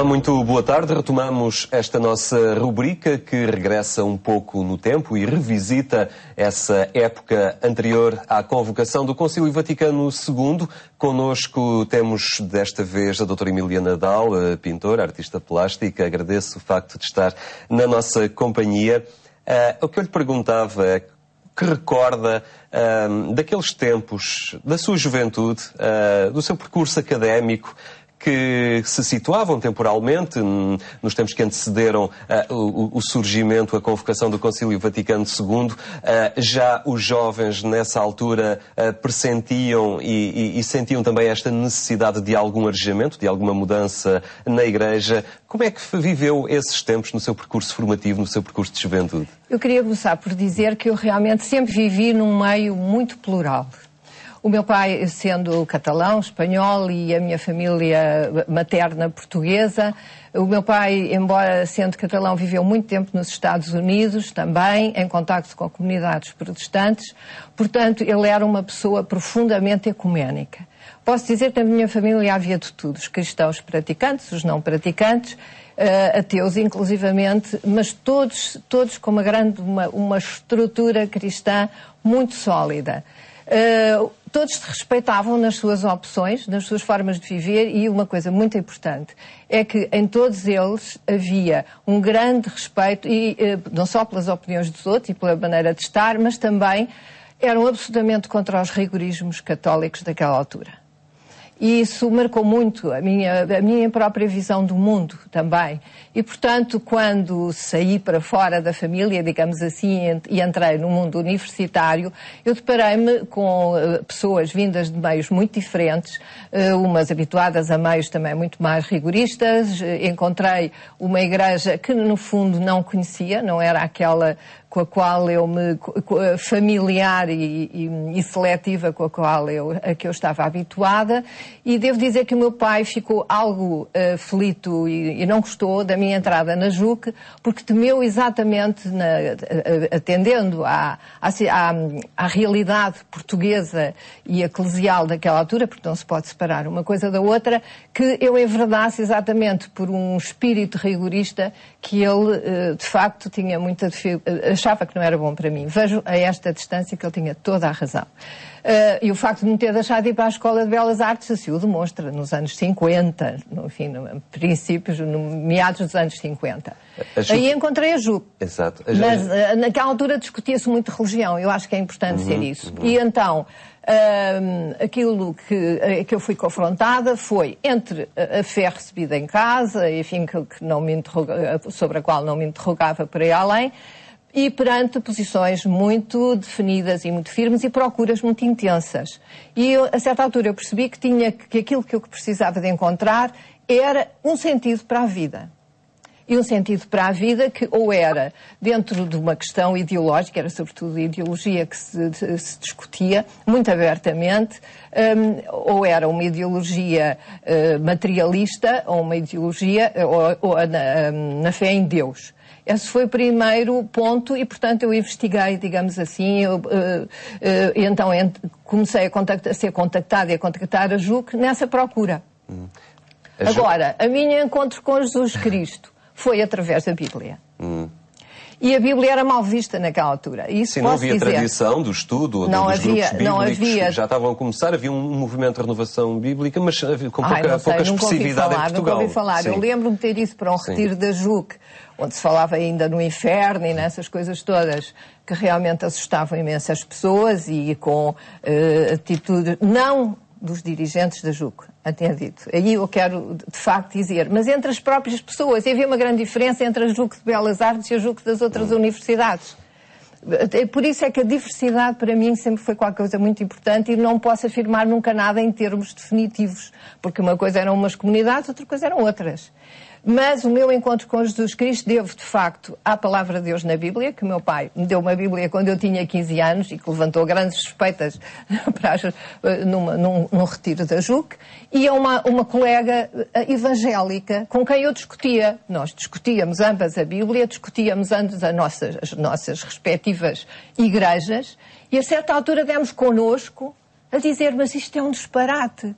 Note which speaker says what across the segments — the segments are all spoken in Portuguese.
Speaker 1: Olá, muito boa tarde. Retomamos esta nossa rubrica que regressa um pouco no tempo e revisita essa época anterior à convocação do Concílio Vaticano II. Connosco temos desta vez a doutora Emília Nadal, pintora, artista plástica. Agradeço o facto de estar na nossa companhia. O que eu lhe perguntava é que recorda daqueles tempos, da sua juventude, do seu percurso académico, que se situavam temporalmente nos tempos que antecederam o surgimento, a convocação do Concílio Vaticano II. Já os jovens, nessa altura, pressentiam e sentiam também esta necessidade de algum arejamento, de alguma mudança na Igreja. Como é que viveu esses tempos no seu percurso formativo, no seu percurso de juventude? Eu queria começar por dizer que eu realmente sempre vivi num meio muito plural. O meu pai sendo catalão, espanhol, e a minha família materna portuguesa. O meu pai, embora sendo catalão, viveu muito tempo nos Estados Unidos também, em contacto com comunidades protestantes. Portanto, ele era uma pessoa profundamente ecuménica. Posso dizer que na minha família havia de tudo, os cristãos praticantes, os não praticantes, ateus inclusivamente, mas todos com uma estrutura cristã muito sólida. Todos se respeitavam nas suas opções, nas suas formas de viver, e uma coisa muito importante é que em todos eles havia um grande respeito, e não só pelas opiniões dos outros e pela maneira de estar, mas também eram absolutamente contra os rigorismos católicos daquela altura. E isso marcou muito a minha própria visão do mundo também. E, portanto, quando saí para fora da família, digamos assim, e entrei no mundo universitário, eu deparei-me com pessoas vindas de meios muito diferentes, umas habituadas a meios também muito mais rigoristas. Encontrei uma igreja que, no fundo, não conhecia, não era aquela com a qual eu me familiar e seletiva com a qual a que eu estava habituada, e devo dizer que o meu pai ficou algo aflito e não gostou da minha entrada na JUC, porque temeu exatamente, atendendo à realidade portuguesa e eclesial daquela altura, porque não se pode separar uma coisa da outra, que eu enverdasse exatamente por um espírito rigorista que ele, de facto, tinha muita dificuldade, achava que não era bom para mim. Vejo a esta distância que ele tinha toda a razão. E o facto de me ter deixado ir para a Escola de Belas Artes assim o demonstra, nos anos 50, no princípios, meados dos anos 50. Aí encontrei a JUC. Exato. Mas naquela altura discutia-se muito religião, eu acho que é importante ser isso. E então, aquilo que eu fui confrontada foi entre a fé recebida em casa, enfim, que não me sobre a qual não me interrogava por aí além, e perante posições muito definidas e muito firmes e procuras muito intensas. E a certa altura eu percebi que aquilo que eu precisava de encontrar era um sentido para a vida. E um sentido para a vida que ou era dentro de uma questão ideológica, era sobretudo a ideologia que se discutia muito abertamente, ou era uma ideologia materialista, ou uma ideologia na fé em Deus. Esse foi o primeiro ponto e, portanto, eu investiguei, digamos assim, então comecei a ser contactada e a contactar a JUC nessa procura. Agora, a minha encontro com Jesus Cristo foi através da Bíblia. E a Bíblia era mal vista naquela altura. Isso sim, não havia tradição do estudo, dos grupos bíblicos, não havia. Já estavam a começar, havia um movimento de renovação bíblica, mas com pouca expressividade em Portugal.
Speaker 2: Nunca ouvi falar. Eu lembro-me de ter ido para um retiro da JUC, onde se falava ainda no inferno e nessas coisas todas, que realmente assustavam imensas pessoas e com atitude, não dos dirigentes da JUC, atendido. Aí eu quero, de facto, dizer, mas entre as próprias pessoas, havia uma grande diferença entre a JUC de Belas Artes e a JUC das outras universidades. Por isso é que a diversidade, para mim, sempre foi qualquer coisa muito importante e não posso afirmar nunca nada em termos definitivos, porque uma coisa eram umas comunidades, outra coisa eram outras. Mas o meu encontro com Jesus Cristo devo, de facto, à Palavra de Deus na Bíblia, que o meu pai me deu uma Bíblia quando eu tinha 15 anos e que levantou grandes suspeitas num retiro da JUC, e a uma colega evangélica com quem eu discutia. Nós discutíamos ambas a Bíblia, discutíamos ambas as nossas respectivas igrejas, e a certa altura demos connosco a dizer, mas isto é um disparate.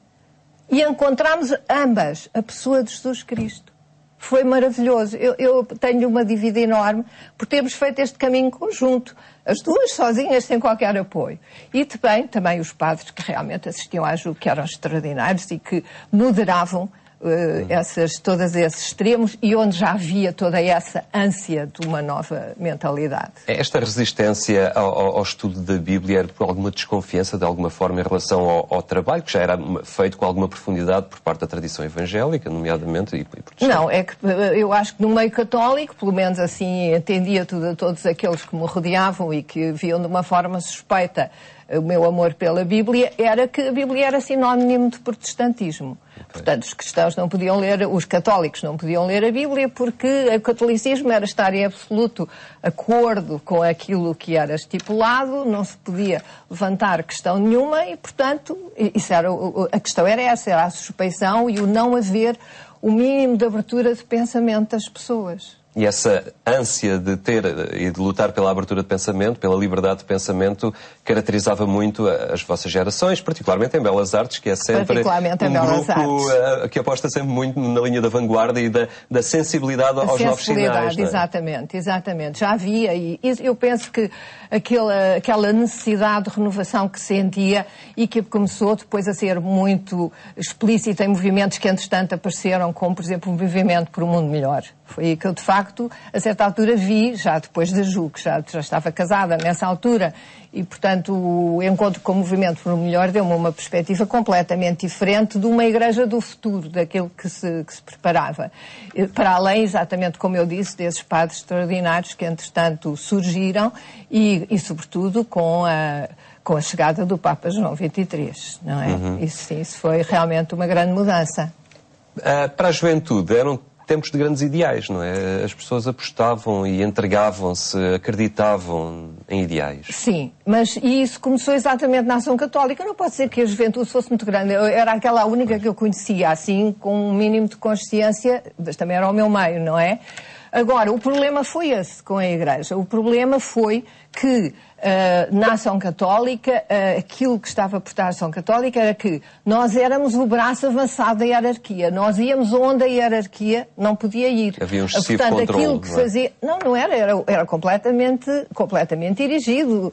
Speaker 2: E encontramos ambas a pessoa de Jesus Cristo. foi maravilhoso. Eu tenho uma dívida enorme por termos feito este caminho conjunto. As duas sozinhas, sem qualquer apoio. E também os padres que realmente assistiam à JUC, que eram extraordinários e que moderavam todos esses extremos e onde já havia toda essa ânsia de uma nova mentalidade.
Speaker 1: Esta resistência ao estudo da Bíblia era por alguma desconfiança, de alguma forma, em relação ao trabalho, que já era feito com alguma profundidade por parte da tradição evangélica, nomeadamente, e protestante?
Speaker 2: Não, é que eu acho que no meio católico, pelo menos assim, entendia todos aqueles que me rodeavam e que viam de uma forma suspeita o meu amor pela Bíblia, era que a Bíblia era sinónimo de protestantismo. Portanto, os cristãos não podiam ler, os católicos não podiam ler a Bíblia porque o catolicismo era estar em absoluto acordo com aquilo que era estipulado, não se podia levantar questão nenhuma e, portanto, a questão era essa, era a suspeição e o não haver o mínimo de abertura de pensamento das pessoas.
Speaker 1: E essa ânsia de ter e de lutar pela abertura de pensamento, pela liberdade de pensamento, caracterizava muito as vossas gerações, particularmente em Belas Artes, que é sempre um grupo que aposta sempre muito na linha da vanguarda e da sensibilidade aos novos sinais.
Speaker 2: Exatamente. Já havia, e eu penso que aquela necessidade de renovação que sentia e que começou depois a ser muito explícita em movimentos que, entretanto, apareceram, como, por exemplo, o Movimento por um Mundo Melhor. Foi aí que eu, de facto, a certa altura vi, já depois da JUC, já estava casada nessa altura, e, portanto, o encontro com o Movimento por um Melhor deu-me uma perspectiva completamente diferente de uma igreja do futuro, daquilo que se preparava. Para além, exatamente como eu disse, desses padres extraordinários que, entretanto, surgiram e sobretudo, com a chegada do Papa João XXIII, não é? Isso foi realmente uma grande mudança.
Speaker 1: Para a juventude, eram tempos de grandes ideais, não é? As pessoas apostavam e entregavam-se, acreditavam em ideais.
Speaker 2: Sim, mas isso começou exatamente na Ação Católica. Não pode ser que a juventude fosse muito grande. Eu era aquela única que eu conhecia, assim, com um mínimo de consciência, mas também era o meu meio, não é? Agora, o problema foi esse com a Igreja. O problema foi que na Ação Católica, aquilo que estava por trás da Ação Católica era que nós éramos o braço avançado da hierarquia. Nós íamos onde a hierarquia não podia ir.
Speaker 1: Havia um excessivo controle,
Speaker 2: aquilo que fazia... Não era completamente dirigido.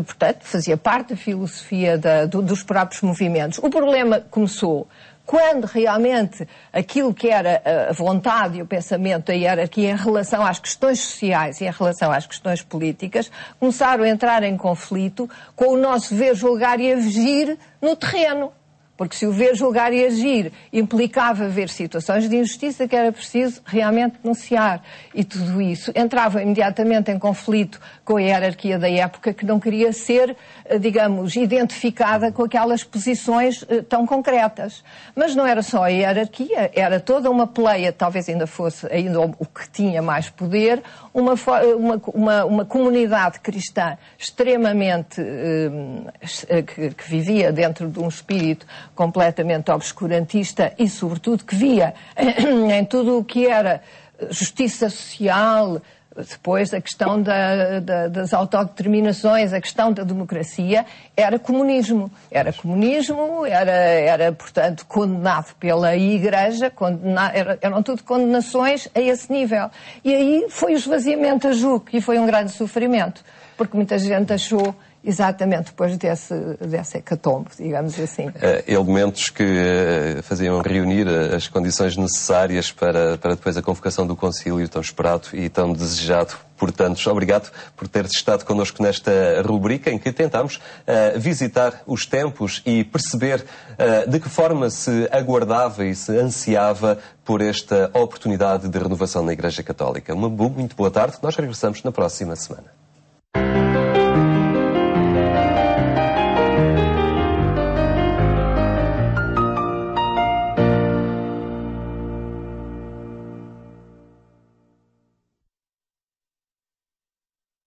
Speaker 2: Portanto, fazia parte da filosofia dos próprios movimentos. O problema começou quando realmente aquilo que era a vontade e o pensamento da hierarquia em relação às questões sociais e em relação às questões políticas começaram a entrar em conflito com o nosso ver, julgar e agir no terreno. Porque se o ver, julgar e agir implicava ver situações de injustiça que era preciso realmente denunciar. E tudo isso entrava imediatamente em conflito com a hierarquia da época, que não queria ser, digamos, identificada com aquelas posições tão concretas. Mas não era só a hierarquia, era toda uma pleia, talvez ainda fosse o que tinha mais poder, uma comunidade cristã extremamente que vivia dentro de um espírito completamente obscurantista e, sobretudo, que via em tudo o que era justiça social, depois a questão das autodeterminações, a questão da democracia, era comunismo. Era portanto, condenado pela Igreja, eram tudo condenações a esse nível. E aí foi o esvaziamento da JUC e foi um grande sofrimento, porque muita gente achou exatamente depois dessa hecatombe, digamos assim.
Speaker 1: Elementos que faziam reunir as condições necessárias para depois a convocação do concílio tão esperado e tão desejado por tantos. Obrigado por teres estado connosco nesta rubrica em que tentamos visitar os tempos e perceber de que forma se aguardava e se ansiava por esta oportunidade de renovação na Igreja Católica. Uma muito boa tarde. Nós regressamos na próxima semana.